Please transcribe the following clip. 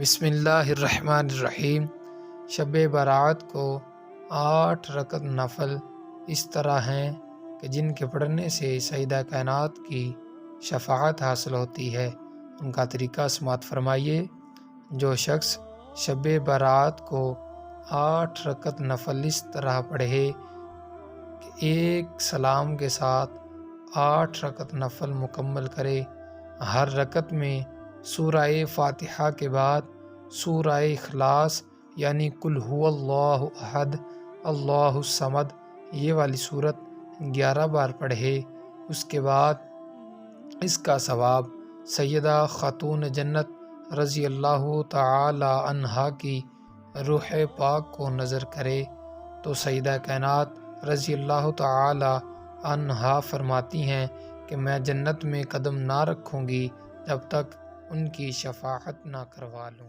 بسم اللہ الرحمن الرحیم۔ شب برات کو 8 رکعت نفل اس طرح ہیں کہ جن کے پڑھنے سے سیدہ کائنات کی شفاعت حاصل ہوتی ہے۔ ان کا طریقہ سماعت فرمائیے۔ جو شخص شب برات کو 8 رکعت نفل اس طرح پڑھے کہ ایک سلام کے ساتھ 8 رکعت نفل مکمل کرے، ہر رکعت میں سورہ فاتحہ کے بعد سورہ اخلاص یعنی قل هو اللہ احد اللہ الصمد یہ والی صورت 11 بار پڑھے، اس کے بعد اس کا ثواب سیدہ خاتون جنت رضی اللہ تعالی عنہا کی روح پاک کو نظر کرے تو سیدہ کائنات رضی اللہ تعالی عنہا فرماتی ہیں کہ میں جنت میں قدم نہ رکھوں گی جب تک ان کی شفاعت نہ کروا لوں۔